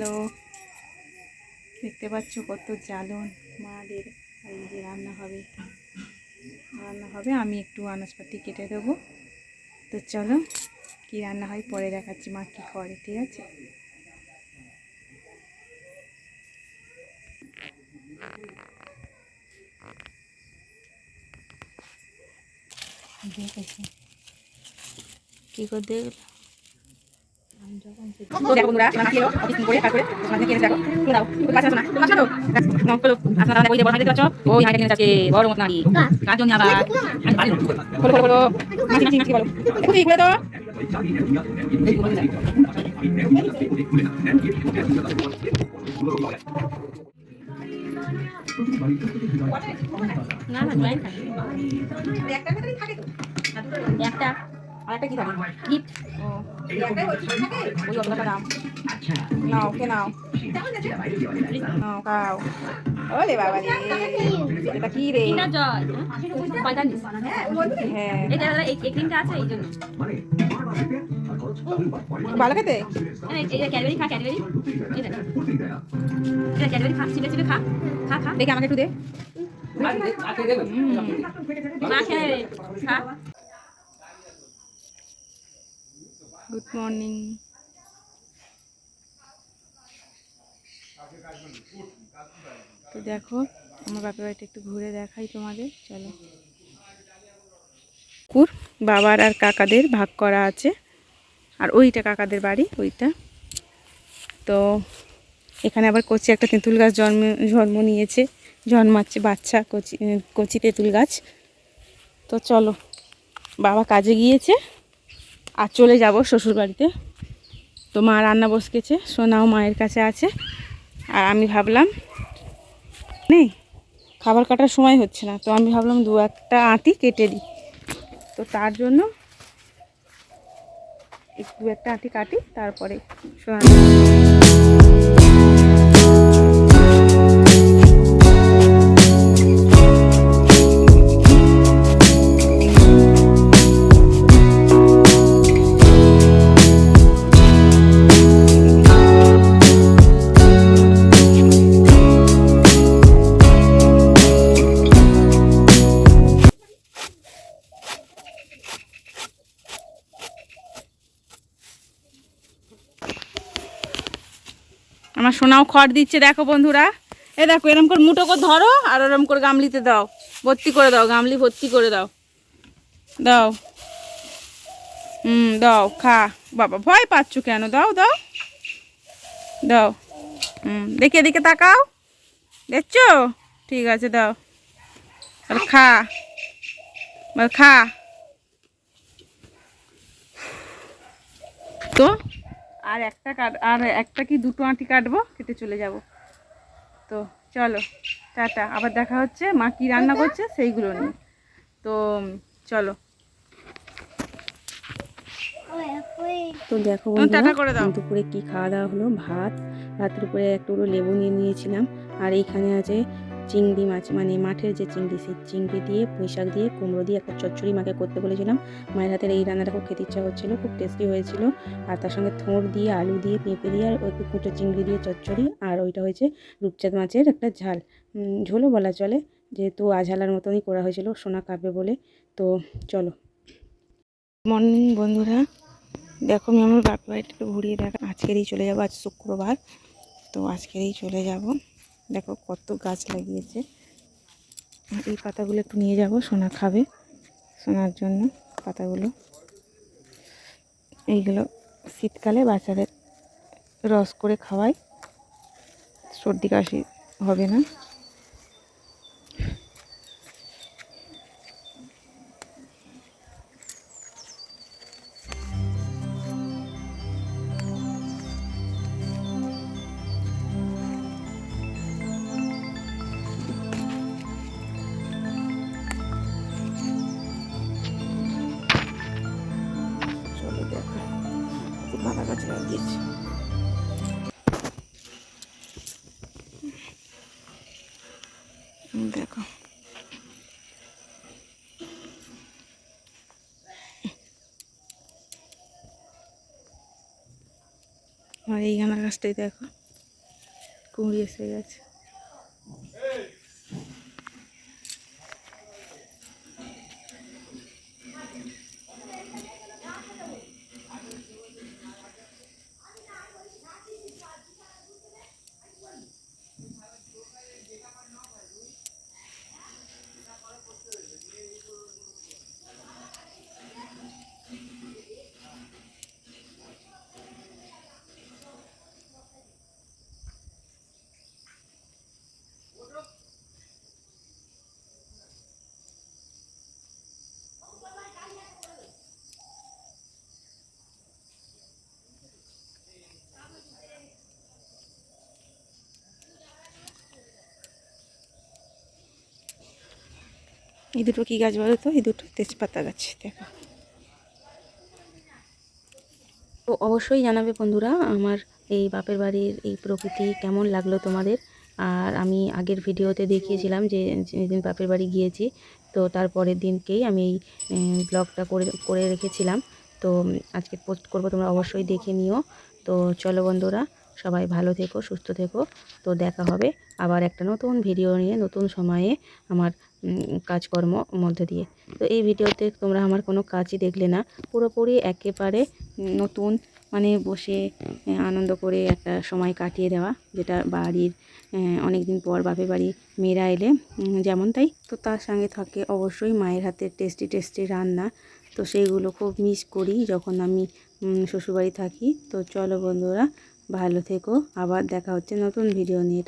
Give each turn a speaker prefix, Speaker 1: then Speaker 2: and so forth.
Speaker 1: চলো, দেখতে পাচ্ছ কত জ্বালন মাদের। এই যে রান্না হবে, আমি একটু আনাজপাতি কেটে দেবো। তো চলো কি রান্না হয় পরে দেখাচ্ছি, মা কী করে। ঠিক আছে, দেখেছি কী করতে দেখো বন্ধুরা, খেলো করে তারপরে কেটে দেখো দাও ওই হাঁড়িটা কিনে যাচ্ছে বড় মত নাড়ি কার জন্য আবার বলো বলো বলো নাচি নাচি নাচি বলো একটু ঠিক করে দাও। না না জয়েন্ট থাকে একটা আরেকটা কি থাকে গিফট। ও ওই অতটা দাম নাও কে নাও নাও খাও। ওলে বাবা রে, এটা কি রে? হ্যাঁ ভালো খেতে। দেখি আমাকে একটু দে। Good morning. তো দেখো আমার বাপের বাড়িটা একটু ঘুরে দেখাই তোমাদের, চলো। বাবার আর কাকাদের ভাগ করা আছে, আর ওইটা কাকাদের বাড়ি ওইটা। তো এখানে আবার কচি একটা তেঁতুল গাছ জন্মাচ্ছে বাচ্চা, কচি কচি তেঁতুল গাছ। তো চলো, বাবা কাজে গিয়েছে আর চলে যাব শ্বশুর বাড়িতে। তো মা রান্না বসকেছে, সোনাও মায়ের কাছে আছে। আর আমি ভাবলাম নেই খাবার কাটার সময় হচ্ছে না, তো আমি ভাবলাম দু একটা আঁটি কেটে দিই। তো তার জন্য একটু একটা আঁটি কাটি, তারপরে সোনা আমার সোনাও খড় দিচ্ছে। দেখো বন্ধুরা, এ দেখো এরম করে মুঠো করে ধরো আর ওরম করে গামলিতে দাও, ভর্তি করে দাও, গামলি ভর্তি করে দাও। দাও দাও খা। বাবা ভয় পাচ্ছ কেন? দাও দাও দাও। দেখে দেখে তাকাও, দেখছো? ঠিক আছে দাও, খা খা। তো আর একটা কি দুটো আঁটি কাটবো, কেটে চলে যাব। তো চলো টাটা, আবার দেখা হচ্ছে মা কি রান্না করছে সেইগুলো নিয়ে। তো চলো। তো দেখো বন্ধুরা, দুপুরে কি খাওয়া দাওয়া হলো। ভাতের উপরে একটু লেবু নিয়ে নিয়েছিলাম। আর এইখানে আছে চিংড়ি মাছ, মানে মাঠের যে চিংড়ি, সেই চিংড়ি দিয়ে পুঁই শাক দিয়ে কুমড়ো দিয়ে একটা চচ্চড়ি মাকে করতে বলেছিলাম। মায়ের হাতের এই রান্নাটা খুব খেতে ইচ্ছা হচ্ছিলো, খুব টেস্টি হয়েছিল। আর তার সঙ্গে থোড় দিয়ে, আলু দিয়ে, পেঁপে দিয়ে, আর ওই কুচো চিংড়ি দিয়ে চচ্চড়ি। আর ওইটা হয়েছে রূপচাঁদ মাছের একটা ঝোলও বলা চলে, যেহেতু আঝালার মতনই করা হয়েছিল, সোনা খাবে বলে। তো চলো। মর্নিং বন্ধুরা, দেখো আমি আমার বাপের বাড়িটা একটু ঘুরিয়ে দেখা। আজকেরই চলে যাব, আজ শুক্রবার, তো আজকেরই চলে যাব। দেখো কত গাছ লাগিয়েছে। এই পাতাগুলো একটু নিয়ে যাব, সোনা খাবে, সোনার জন্য পাতাগুলো। এইগুলো শীতকালে বাচ্চাদের রস করে খাওয়াই, সর্দি কাশি হবে না। গাঁদা গাছ লাগিয়েছি। দেখো আর এই গাঁদা গাছটাই দেখো কুঁড়ি এসে গেছে। এই দুটো কী গাছ বলো তো? এই দুটো তেজপাতা গাছ। দেখো, তো অবশ্যই জানাবে বন্ধুরা আমার এই বাপের বাড়ির এই প্রকৃতি কেমন লাগলো তোমাদের। আর আমি আগের ভিডিওতে দেখিয়েছিলাম যে যেদিন বাপের বাড়ি গিয়েছি, তো তারপরের দিনকেই আমি এই ব্লগটা করে রেখেছিলাম। তো আজকে পোস্ট করব, তোমরা অবশ্যই দেখে নিও। তো চলো বন্ধুরা, সবাই ভালো থেকো, সুস্থ থেকো। তো দেখা হবে আবার একটা নতুন ভিডিও নিয়ে, নতুন সময়ে আমার কাজকর্ম মধ্যে দিয়ে। তো এই ভিডিওতে তোমরা আমার কোনো কাজই দেখলে না, পুরোপুরি একেবারে নতুন, মানে বসে আনন্দ করে একটা সময় কাটিয়ে দেওয়া, যেটা বাড়ির অনেক দিন পর বাপের বাড়ি মেয়েরা এলে যেমন তাই। তো তার সঙ্গে থাকে অবশ্যই মায়ের হাতের টেস্টি টেস্টি রান্না। তো সেইগুলো খুব মিস করি যখন আমি শ্বশুরবাড়ি থাকি। তো চলো বন্ধুরা, ভালো থেকো, আবার দেখা হচ্ছে নতুন ভিডিও নিয়ে।